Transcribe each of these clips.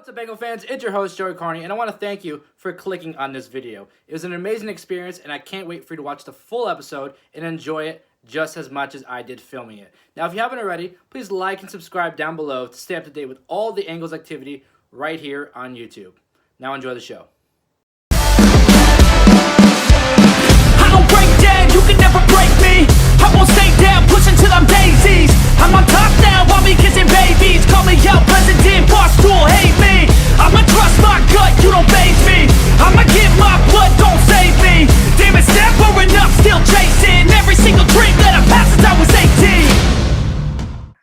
What's up, Bengal fans? It's your host, Joey Karni, and I want to thank you for clicking on this video. It was an amazing experience, and I can't wait for you to watch the full episode and enjoy it just as much as I did filming it. Now, if you haven't already, please like and subscribe down below to stay up to date with all the Angles activity right here on YouTube. Now enjoy the show. I don't break down, you can never break me. I won't stay down, pushing till I'm daisies. I'm on top now, I'll be kissing babies. Call me out, president, boss stool, hate me. I'ma trust my gut, you don't faze me. I'ma give my blood, don't save me. Damn, it's never enough, still chasing every single dream that I've had since I was 18.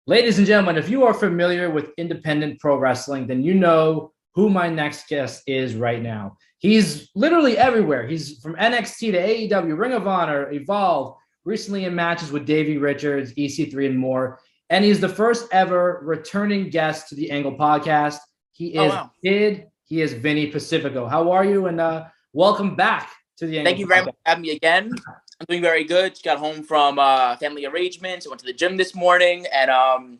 Ladies and gentlemen, if you are familiar with independent pro wrestling, then you know who my next guest is right now. He's literally everywhere. He's from NXT to AEW, Ring of Honor, Evolve, recently in matches with Davey Richards, EC3, and more. And he's the first ever returning guest to the Angle podcast. He is ThaKid. He is Vinny Pacifico. How are you? And welcome back to the Angle Thank you very much for having me again. I'm doing very good. Just got home from family arrangements. I went to the gym this morning and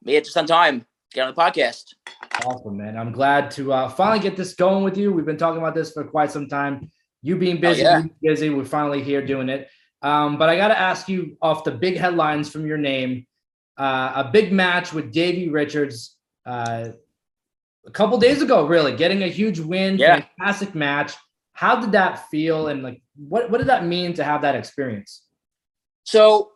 made it just on time. Get on the podcast. Awesome, man. I'm glad to finally get this going with you. We've been talking about this for quite some time. You being busy, we're finally here doing it. But I got to ask you off the big headlines from your name, a big match with Davey Richards a couple days ago, really, getting a huge win, fantastic match. How did that feel? And like, what did that mean to have that experience? So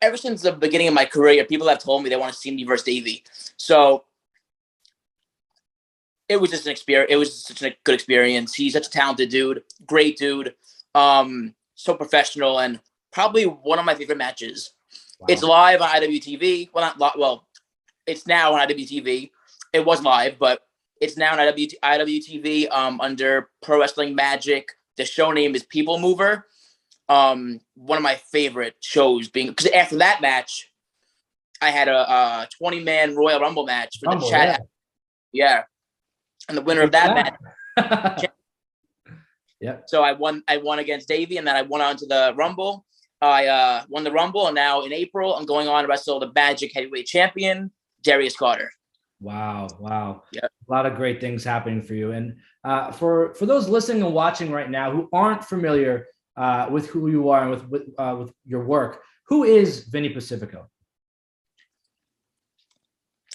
ever since the beginning of my career, people have told me they want to see me versus Davey. So it was just an experience. It was such a good experience. He's such a talented dude, great dude, so professional, and probably one of my favorite matches. Wow. It's live on IWTV. Well, not well. It's now on IWTV. It was live, but it's now on IWTV under Pro Wrestling Magic. The show name is People Mover. One of my favorite shows being because after that match, I had a 20-man Royal Rumble match for the chat. Yeah. And the winner of that match. Yeah. So I won against Davey, and then I went on to the Rumble. I won the Rumble, and now in April, I'm going on to wrestle the Magic Heavyweight Champion, Darius Carter. Wow. Yeah. A lot of great things happening for you. And for those listening and watching right now who aren't familiar with who you are and with your work, who is Vinny Pacifico?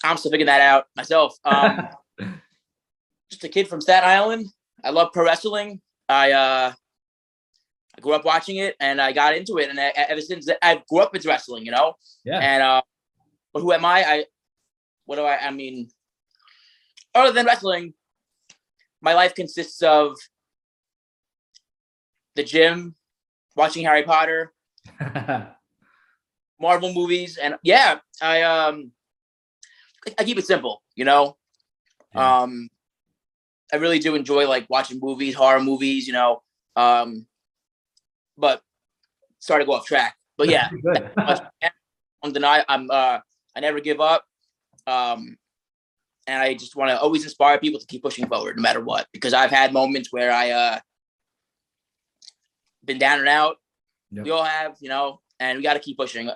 I'm still figuring that out myself. Just a kid from Staten Island. I love pro wrestling. I grew up watching it, and I got into it. And ever since I grew up into wrestling, you know. Yeah. And but who am I? I mean, other than wrestling, my life consists of the gym, watching Harry Potter, Marvel movies, and I keep it simple, you know. Yeah. I really do enjoy like watching movies, horror movies, you know. But sorry to go off track, but yeah, I never give up, and I just want to always inspire people to keep pushing forward no matter what. Because I've had moments where I been down and out. Yep. We all have, you know, and we got to keep pushing.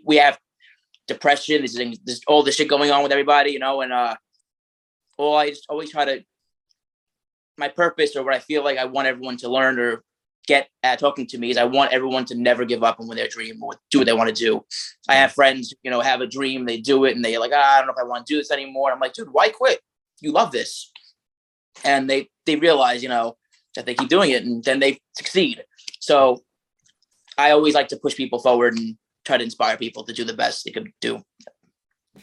We have depression. There's all this shit going on with everybody, you know, and I just always try to. My purpose, or what I feel like I want everyone to learn or get at talking to me, is I want everyone to never give up on their dream or do what they want to do. I have friends, you know, have a dream, they do it, and they're like, I don't know if I want to do this anymore. I'm like, dude, why quit? You love this. And they realize, you know, that they keep doing it, and then they succeed. So I always like to push people forward and try to inspire people to do the best they could do.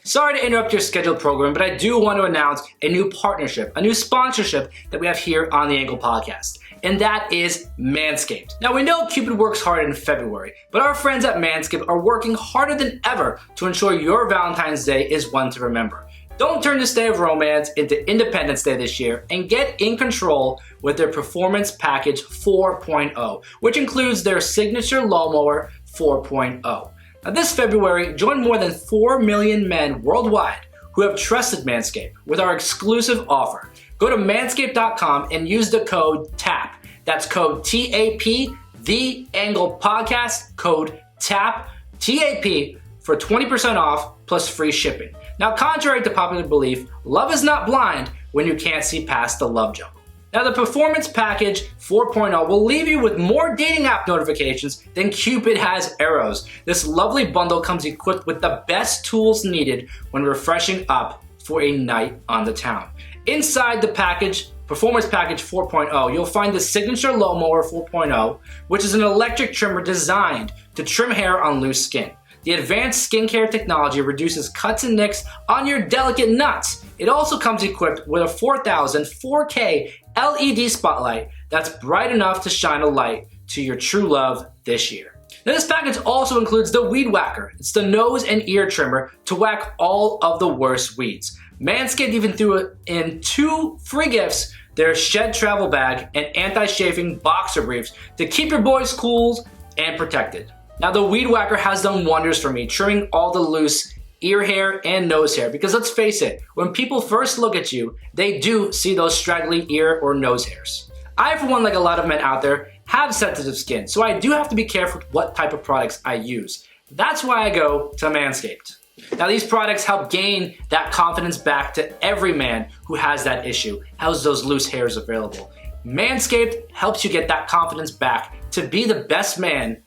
Sorry to interrupt your scheduled program, but I do want to announce a new partnership, a new sponsorship that we have here on the Angle Podcast, and that is Manscaped. Now, we know Cupid works hard in February, but our friends at Manscaped are working harder than ever to ensure your Valentine's Day is one to remember. Don't turn this day of romance into Independence Day this year, and get in control with their Performance Package 4.0, which includes their signature lawnmower 4.0. Now, this February, join more than 4 million men worldwide who have trusted Manscaped with our exclusive offer. Go to manscaped.com and use the code TAP. That's code TAP, the Angle Podcast, code TAP, TAP, for 20% off plus free shipping. Now, contrary to popular belief, love is not blind when you can't see past the love jungle. Now, the Performance Package 4.0 will leave you with more dating app notifications than Cupid has arrows. This lovely bundle comes equipped with the best tools needed when refreshing up for a night on the town. Inside the package, Performance Package 4.0, you'll find the Signature Lawnmower 4.0, which is an electric trimmer designed to trim hair on loose skin. The advanced skincare technology reduces cuts and nicks on your delicate nuts. It also comes equipped with a 4000 4K LED spotlight that's bright enough to shine a light to your true love this year. Now, this package also includes the Weed Whacker. It's the nose and ear trimmer to whack all of the worst weeds. Manscaped even threw in 2 free gifts: their Shed Travel Bag and anti-chafing boxer briefs to keep your boys cool and protected. Now, the Weed Whacker has done wonders for me, trimming all the loose ear hair and nose hair, because let's face it, when people first look at you, they do see those straggly ear or nose hairs. I, for one, like a lot of men out there, have sensitive skin, so I do have to be careful with what type of products I use. That's why I go to Manscaped. Now, these products help gain that confidence back to every man who has that issue, has those loose hairs available. Manscaped helps you get that confidence back to be the best man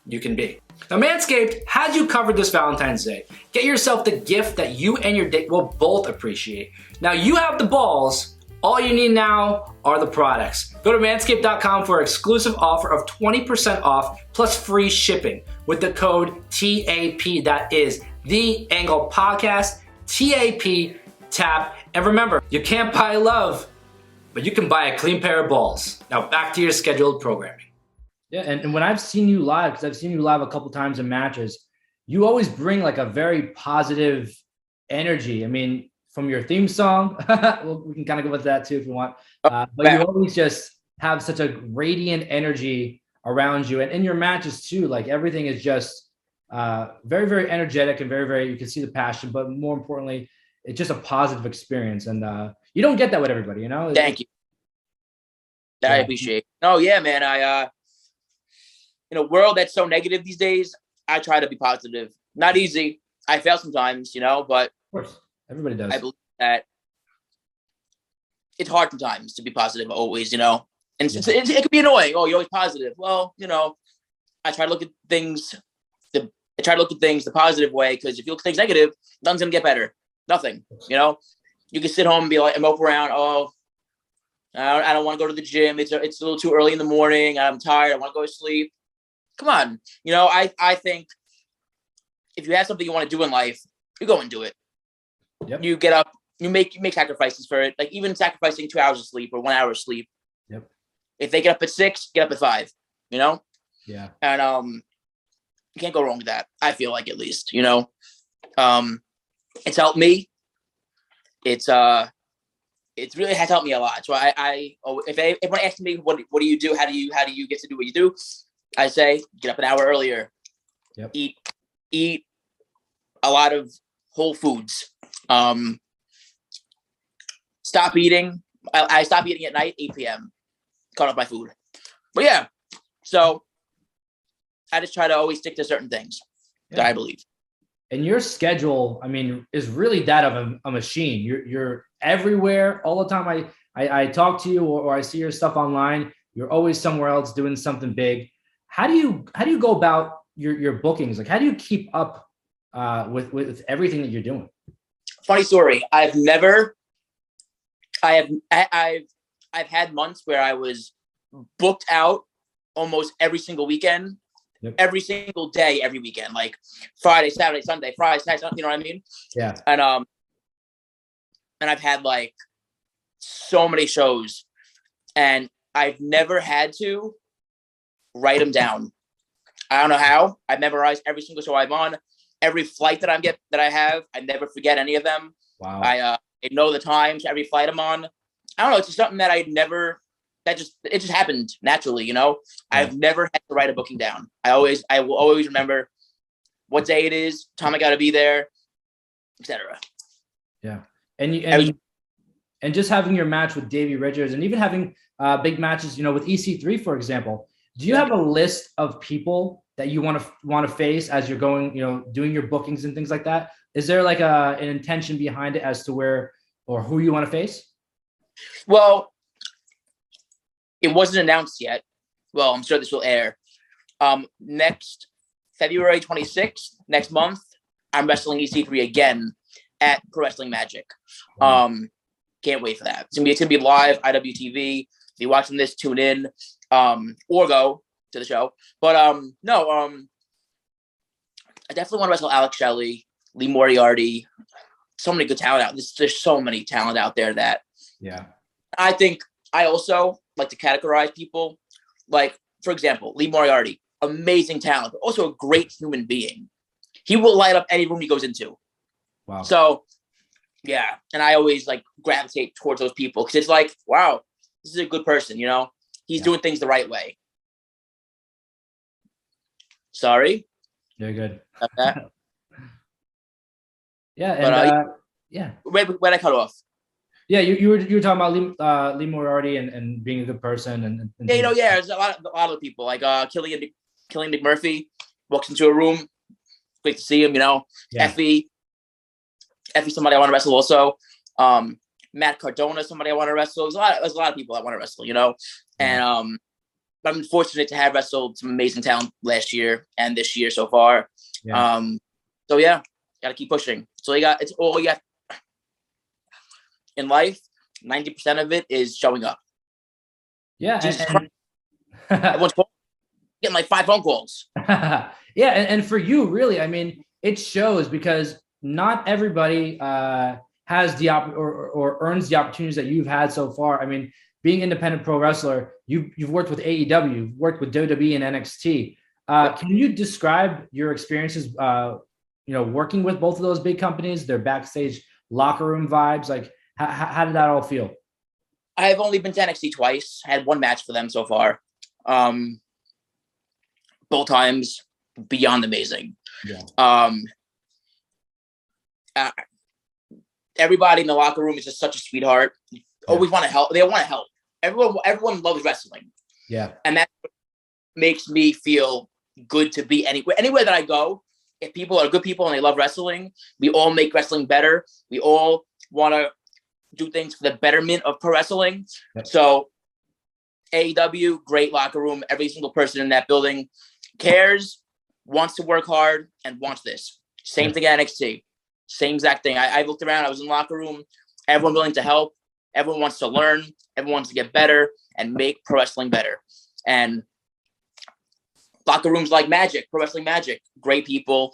you can be. Now, Manscaped has you covered this Valentine's Day. Get yourself the gift that you and your date will both appreciate. Now, you have the balls. All you need now are the products. Go to manscaped.com for an exclusive offer of 20% off plus free shipping with the code TAP. That is The Angle Podcast, TAP, TAP. And remember, you can't buy love, but you can buy a clean pair of balls. Now, back to your scheduled programming. Yeah, and when I've seen you live, because I've seen you live a couple times in matches, you always bring like a very positive energy. I mean, from your theme song, well, we can kind of go with that too if you want. But you always just have such a radiant energy around you. And in your matches too, like everything is just very, very energetic and very, very, you can see the passion, but more importantly, it's just a positive experience. And you don't get that with everybody, you know? Thank you. I appreciate it. Oh, yeah, man. In a world that's so negative these days, I try to be positive. Not easy. I fail sometimes, you know, but of course, everybody does. I believe that it's hard sometimes to be positive always, you know, and it can be annoying. Oh, you're always positive. Well, you know, I try to look at things the positive way, because if you look at things negative, nothing's gonna get better. Nothing. You know, you can sit home and be like, and mope around. Oh, I don't want to go to the gym. It's a little too early in the morning. I'm tired. I want to go to sleep. Come on. You know, I think if you have something you want to do in life, you go and do it. Yep. You get up, you make sacrifices for it. Like even sacrificing 2 hours of sleep or 1 hour of sleep. Yep. If they get up at 6, get up at 5, you know? Yeah. And you can't go wrong with that. I feel like, at least, you know. It's helped me. It really has helped me a lot. So if anyone asks me what do you do, how do you get to do what you do, I say get up an hour earlier. Yep. Eat a lot of whole foods. Stop eating. I stop eating at night, 8 p.m. Cut off my food. But yeah, so I just try to always stick to certain things that I believe. And your schedule, I mean, is really that of a machine. You're everywhere all the time. I talk to you or I see your stuff online. You're always somewhere else doing something big. How do you go about your bookings? Like, how do you keep up with everything that you're doing? Funny story. I've had months where I was booked out almost every single weekend. Yep. Every single day, every weekend, like Friday, Saturday, Sunday, Friday, Saturday, Sunday, you know what I mean? Yeah. And I've had like so many shows, and I've never had to write them down. I don't know how. I've memorized every single show I'm on, every flight that I have. I never forget any of them. Wow. I know the times every flight I'm on. I don't know. It's just something that it just happened naturally, you know. Yeah. I've never had to write a booking down. I will always remember what day it is, time I got to be there, etc. Yeah, and just having your match with Davey Richards, and even having big matches, you know, with EC3, for example. Do you have a list of people that you want to face as you're going, doing your bookings and things like that? Is there like an intention behind it as to where or who you want to face? Well, it wasn't announced yet. Well, I'm sure this will air. Next February 26th, next month, I'm wrestling EC3 again at Pro Wrestling Magic. Can't wait for that. It's gonna be live, IWTV. If you're watching this, tune in, or go to the show. But I definitely want to wrestle Alex Shelley, Lee Moriarty. So many good talent out. There's so many talent out there that I think I also like to categorize people. Like, for example, Lee Moriarty, amazing talent, but also a great human being. He will light up any room he goes into. Wow. So, yeah. And I always like gravitate towards those people because it's like, wow, this is a good person, He's doing things the right way. Sorry. You're good. That. Yeah. And yeah. Where'd I cut off? Yeah, you were talking about Lee Moriarty and being a good person and yeah, there's a lot of people like Killian McMurphy walks into a room, great to see him, Effie, somebody I want to wrestle also. Matt Cardona, somebody I want to wrestle. There's a lot of people I want to wrestle, and I'm fortunate to have wrestled some amazing talent last year and this year so far. So yeah, gotta keep pushing. So it's all you got. In life, 90% of it is showing up. Yeah. Everyone's getting like 5 phone calls. Yeah. And for you, really, I mean, it shows because not everybody has the or earns the opportunities that you've had so far. I mean, being independent pro wrestler, you've worked with AEW, you've worked with WWE and NXT. Can you describe your experiences, working with both of those big companies, their backstage locker room vibes? Like, how did that all feel? I've only been to NXT twice. I had 1 match for them so far. Both times, beyond amazing. Yeah. Everybody in the locker room is just such a sweetheart. Always want to help. They want to help. Everyone loves wrestling. Yeah. And that makes me feel good to be anywhere that I go. If people are good people and they love wrestling, we all make wrestling better. We all want to do things for the betterment of pro wrestling. Yep. So AEW, great locker room. Every single person in that building cares, wants to work hard, and wants this. Same thing at NXT. Same exact thing. I looked around. I was in the locker room. Everyone willing to help. Everyone wants to learn. Everyone wants to get better and make pro wrestling better. And locker rooms like Magic, Pro Wrestling Magic, great people.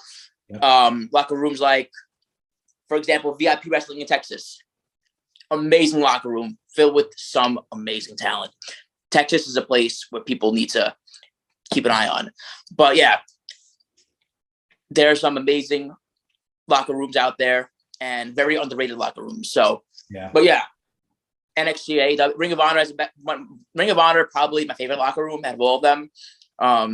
Yep. Locker rooms like, for example, VIP Wrestling in Texas. Amazing locker room filled with some amazing talent. Texas is a place where people need to keep an eye on. But yeah, there are some amazing locker rooms out there and very underrated locker rooms. So, but yeah, NXT, AEW, Ring of Honor, probably my favorite locker room out of all of them. I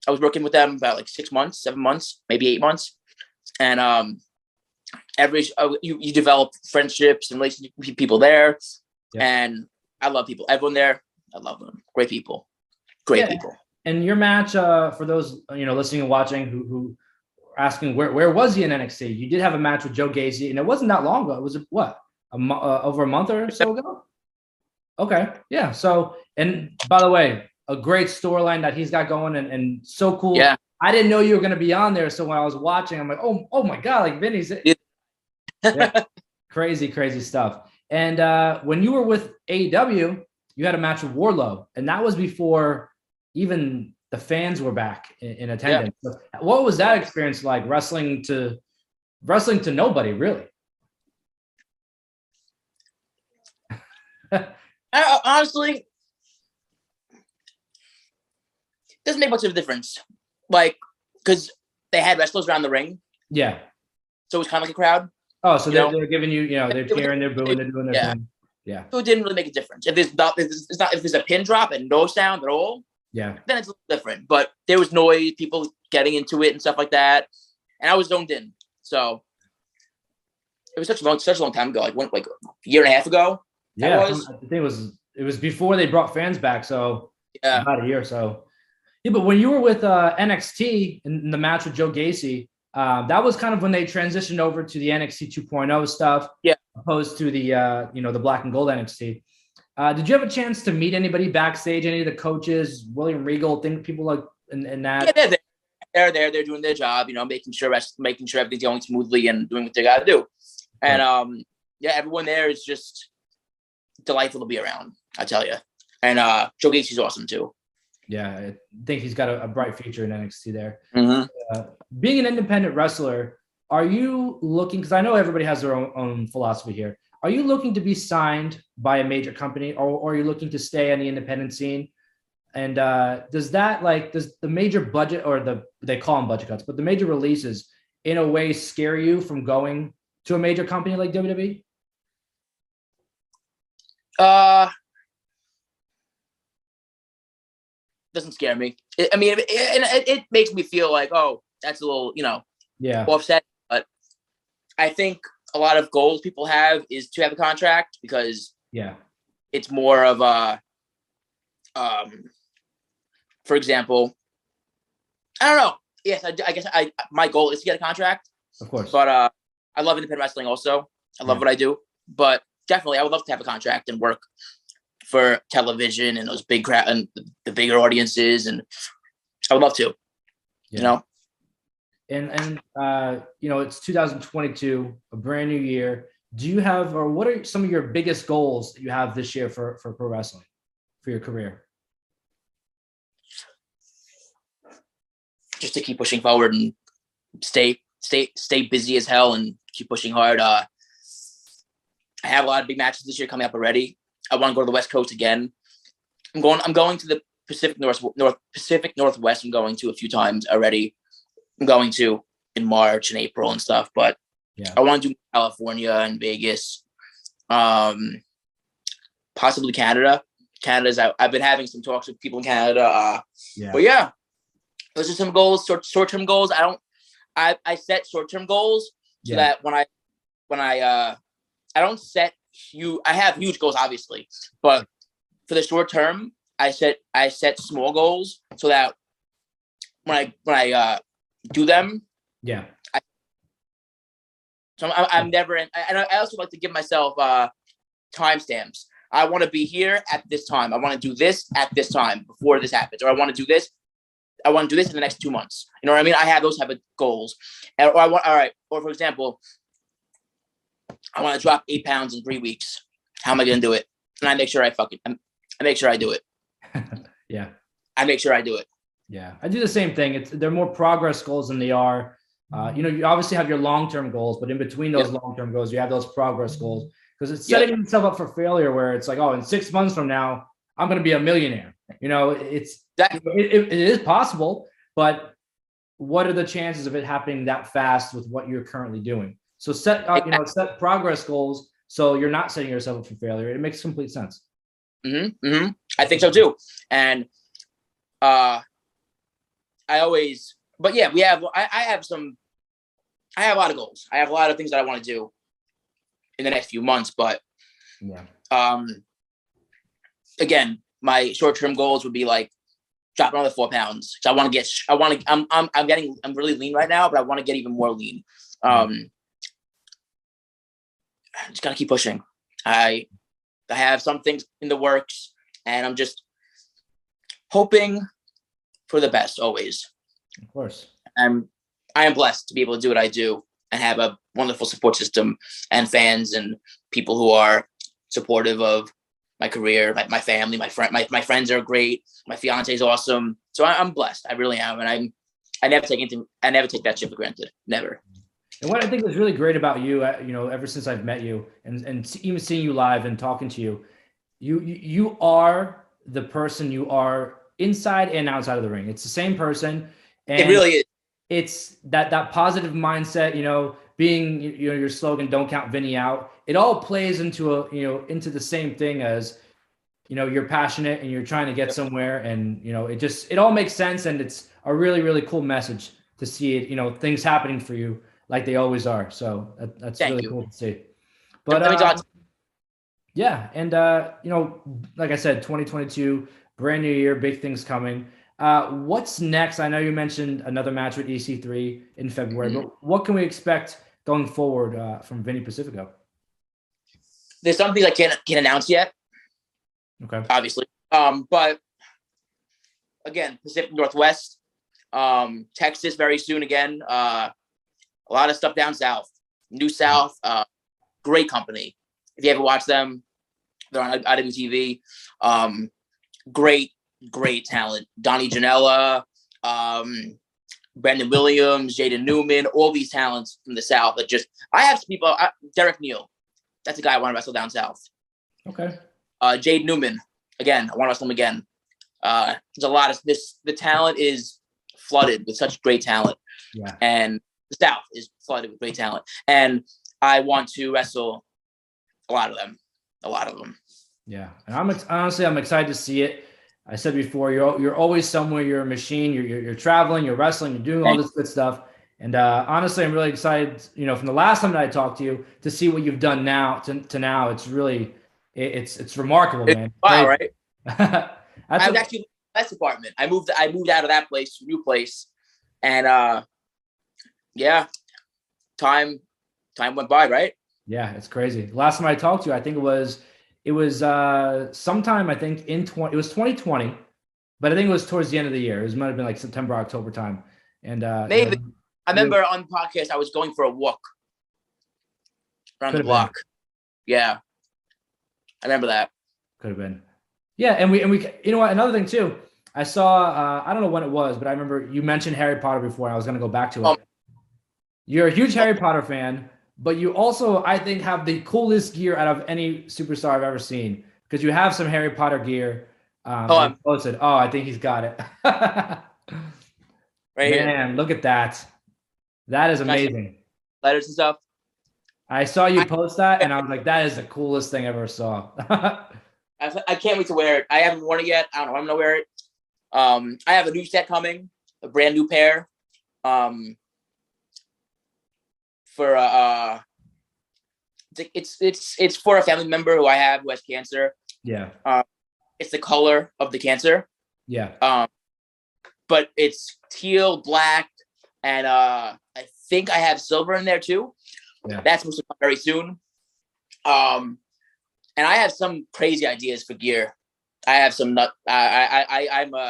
was working with them about like 6 months, 7 months, maybe 8 months. And you develop friendships and relationships with people there. Yeah. And I love people. Everyone there, I love them. Great people. Great people. And your match, for those listening and watching who are asking where was he in NXT? You did have a match with Joe Gacy, and it wasn't that long ago. It was over a month or so ago? Okay. Yeah. So, and by the way, a great storyline that he's got going and so cool. Yeah. I didn't know you were going to be on there. So when I was watching, I'm like, oh my God, like Vinny's. Yeah. Crazy stuff. And when you were with AEW, you had a match with Wardlow, and that was before even the fans were back in attendance. Yeah. So what was that experience like, wrestling to nobody, really? Honestly, doesn't make much of a difference. Like, because they had wrestlers around the ring. Yeah. So it was kind of like a crowd. Oh, so they're giving you, they're cheering, they're booing, they're doing their thing. Yeah. So it didn't really make a difference. If there's a pin drop and no sound at all, then it's a little different. But there was noise, people getting into it and stuff like that, and I was zoned in. So it was such a long time ago. Like a year and a half ago. Yeah, I think it it was before they brought fans back, so Yeah. about a year or so. Yeah, but when you were with NXT in the match with Joe Gacy, that was kind of when they transitioned over to the NXT 2.0 stuff, Yeah. opposed to the the black and gold NXT. Did you have a chance to meet anybody backstage? Any of the coaches, William Regal, people like in that? Yeah, they're there. They're doing their job, making sure everything's going smoothly and doing what they got to do. And everyone there is just delightful to be around, I tell you. And Joe Gacy's awesome too. Yeah, I think he's got a bright future in NXT there. Mm-hmm. Being an independent wrestler, are you looking, because I know everybody has their own philosophy here, are you looking to be signed by a major company, or are you looking to stay on the independent scene? And does the major budget, or they call them budget cuts, but the major releases in a way scare you from going to a major company like WWE? Doesn't scare me. It makes me feel like, oh, that's a little, offset. But I think a lot of goals people have is to have a contract, because it's more of a, for example, I don't know. Yes, I guess my goal is to get a contract. Of course. But I love independent wrestling also. I love what I do. But definitely, I would love to have a contract and work for television and those big crowd and the bigger audiences, and I would love to. And it's 2022, a brand new year. Do you have, or what are some of your biggest goals that you have this year for pro wrestling, for your career? Just to keep pushing forward and stay busy as hell and keep pushing hard. I have a lot of big matches this year coming up already. I want to go to the West Coast again. I'm going to the Pacific Northwest. I'm going to a few times already. I'm going to in March and April and stuff, but I want to do California and Vegas, possibly Canada. I've been having some talks with people in Canada. But yeah, those are some goals, short-term goals. I set short-term goals so that when I don't set I have huge goals, obviously, but for the short term, I set small goals so that when I do them, so I'm never in. And I also like to give myself timestamps. I want to be here at this time. I want to do this at this time before this happens, or I want to do this. I want to do this in the next 2 months. You know what I mean? I have those type of goals, or for example, I want to drop 8 pounds in 3 weeks. How am I going to do it? And I make sure I make sure I do it. I make sure I do it. Yeah, I do the same thing. They're more progress goals than they are. You obviously have your long-term goals, but in between those long-term goals, you have those progress goals, because it's setting yourself up for failure, where it's like, oh, in 6 months from now, I'm going to be a millionaire. It is possible, but what are the chances of it happening that fast with what you're currently doing? So set progress goals, so you're not setting yourself up for failure. It makes complete sense. I think so too. And I have a lot of goals. I have a lot of things that I want to do in the next few months, but again, my short-term goals would be like drop another 4 pounds. So I'm really lean right now, but I want to get even more lean. I just gotta keep pushing. I have some things in the works, and I'm just hoping for the best always. Of course. I am blessed to be able to do what I do and have a wonderful support system and fans and people who are supportive of my career, my family, my friends are great. My fiance is awesome. So I'm blessed. I really am, and I never take that shit for granted. Never. And what I think is really great about you, ever since I've met you and even seeing you live and talking to you, you are the person you are inside and outside of the ring. It's the same person. And it really is. It's that positive mindset, being, your slogan, "Don't count Vinny out." It all plays into into the same thing as, you're passionate and you're trying to get somewhere, and, it all makes sense. And it's a really, really cool message to see it, things happening for you like they always are. So that's really cool to see. But Yeah, and like I said, 2022, brand new year, big things coming. What's next? I know you mentioned another match with EC3 in February, Mhm. but what can we expect going forward from Vinny Pacifico? There's some things I can't announce yet, Okay. obviously. But again, Pacific Northwest, Texas very soon again. A lot of stuff down south, New South. Great company. If you ever watch them, they're on IWTV. Great talent. Donnie Janela, Brandon Williams, Jaden Newman, all these talents from the South that just, I have some people, Derek Neal, that's a guy I want to wrestle down south. Okay. Jade Newman, again, I want to wrestle him again. There's a lot of this, the talent is flooded with such great talent. Yeah. And the South is flooded with great talent. And I want to wrestle a lot of them. Yeah. And I'm excited to see it. I said before, you're always somewhere. You're a machine. You're traveling. You're wrestling. You're doing all this good stuff. And honestly, I'm really excited. From the last time that I talked to you, to see what you've done now to now. It's really it's remarkable, man. Wow, right? I was actually in the best apartment. I moved out of that place, new place, and yeah, time went by, right? Yeah, it's crazy. Last time I talked to you, I think it was sometime, I think it was 2020, but I think it was towards the end of the year. It might have been like September, October time. And maybe I remember on the podcast I was going for a walk around the block. Yeah, I remember that. Could have been. Yeah, and we you know what? Another thing too, I saw. I don't know when it was, but I remember you mentioned Harry Potter before. I was going to go back to it. You're a huge Harry Potter fan. But you also, I think, have the coolest gear out of any superstar I've ever seen, because you have some Harry Potter gear. Posted. Oh, I think he's got it. Right here. Man, look at that. That is amazing. Letters and stuff. I saw you post that, and I was like, that is the coolest thing I ever saw. I can't wait to wear it. I haven't worn it yet. I don't know. I'm going to wear it. I have a new set coming, a brand new pair. For it's for a family member who I have who has cancer. Yeah. It's the color of the cancer. Yeah. But it's teal, black, and I think I have silver in there too. Yeah. That's supposed to come very soon. And I have some crazy ideas for gear. I have some I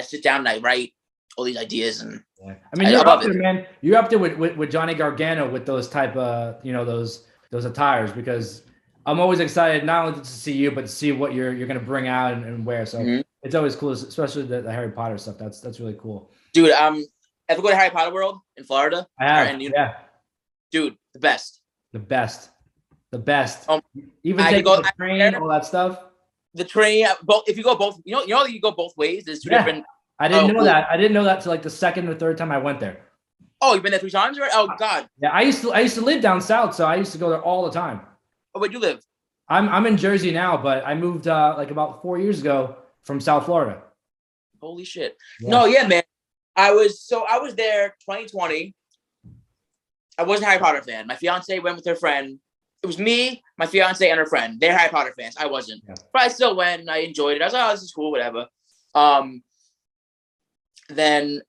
sit down and I write all these ideas, and yeah. I mean, you're up there, man. You're up there with Johnny Gargano with those type of those attires, because I'm always excited not only to see you but to see what you're going to bring out and wear. So it's always cool, especially the Harry Potter stuff. That's really cool, dude. Ever go to Harry Potter World in Florida? I have. Yeah, dude, the best. Even taking the train, all that stuff. The train, if you go both, you go both ways. There's two different. I didn't know that. I didn't know that till like the second or third time I went there. Oh, you've been there 3 times, right? Oh God. Yeah, I used to live down south, so I used to go there all the time. Oh, where'd you live? I'm in Jersey now, but I moved like about 4 years ago from South Florida. Holy shit! Yeah. No, yeah, man. I was there 2020. I wasn't a Harry Potter fan. My fiance went with her friend. It was me, my fiance, and her friend. They're Harry Potter fans. I wasn't, but I still went and I enjoyed it. I was like, oh, this is cool, whatever. Then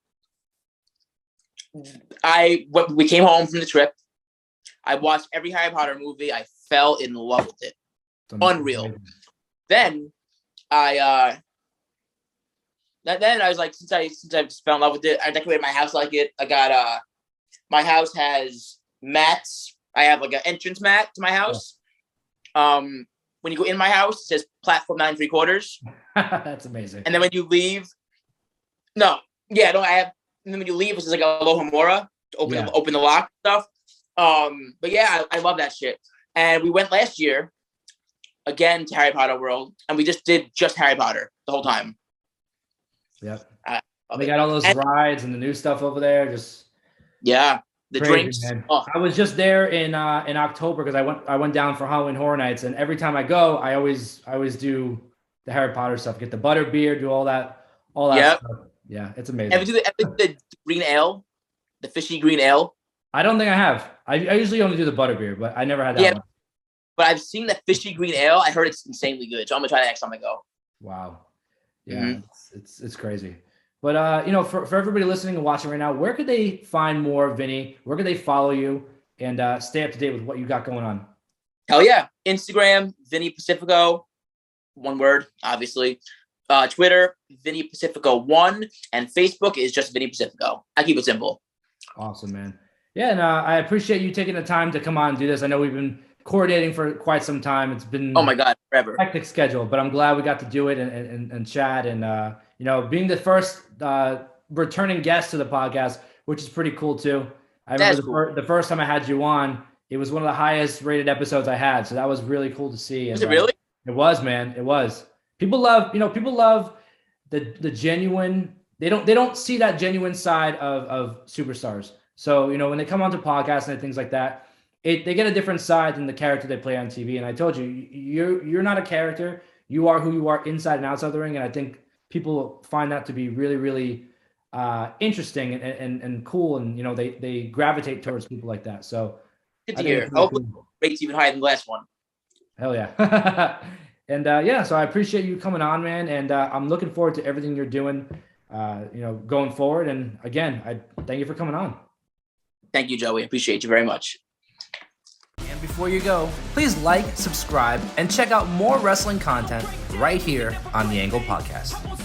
we came home from the trip. I watched every Harry Potter movie. I fell in love with it. Unreal. Then I was like, since I just fell in love with it, I decorated my house like it. I got my house has mats. I have like an entrance mat to my house. When you go in my house, it says platform 9 3/4. That's amazing. And then when you leave, and then when you leave, it's like a Alohomora to open the lock stuff. But yeah, I love that shit. And we went last year again to Harry Potter World, and we just did Harry Potter the whole time. Yep. They got all those rides and the new stuff over there. Just the crazy, drinks. Man. Oh. I was just there in October because I went down for Halloween Horror Nights, and every time I go, I always do the Harry Potter stuff. Get the butter beer, do all that stuff. Yeah, it's amazing. Ever do the green ale, the fishy green ale? I don't think I have. I usually only do the butter beer, but I never had that one. but I've seen the fishy green ale. I heard it's insanely good, so I'm gonna try that next time I go. Wow. Yeah, it's crazy. But for everybody listening and watching right now, where could they find more of Vinny? Where could they follow you and stay up to date with what you got going on? Hell yeah. Instagram, Vinny Pacifico, one word, obviously. Twitter, Vinny Pacifico 1, and Facebook is just Vinny Pacifico. I keep it simple. Awesome, man. Yeah, and I appreciate you taking the time to come on and do this. I know we've been coordinating for quite some time. It's been oh my god, forever hectic schedule, but I'm glad we got to do it and chat and being the first returning guest to the podcast, which is pretty cool too. I remember the first time I had you on, it was one of the highest rated episodes I had, so that was really cool to see. Was it really? It was, man. It was. People love the genuine. They don't see that genuine side of superstars. So when they come onto podcasts and things like that, they get a different side than the character they play on TV. And I told you, you're not a character. You are who you are inside and outside the ring. And I think people find that to be really, really interesting and cool. And they gravitate towards people like that. So good to hear. Hopefully, rates even higher than the last one. Hell yeah. And so I appreciate you coming on, man. And I'm looking forward to everything you're doing, going forward. And again, I thank you for coming on. Thank you, Joey. Appreciate you very much. And before you go, please like, subscribe, and check out more wrestling content right here on the Angle Podcast.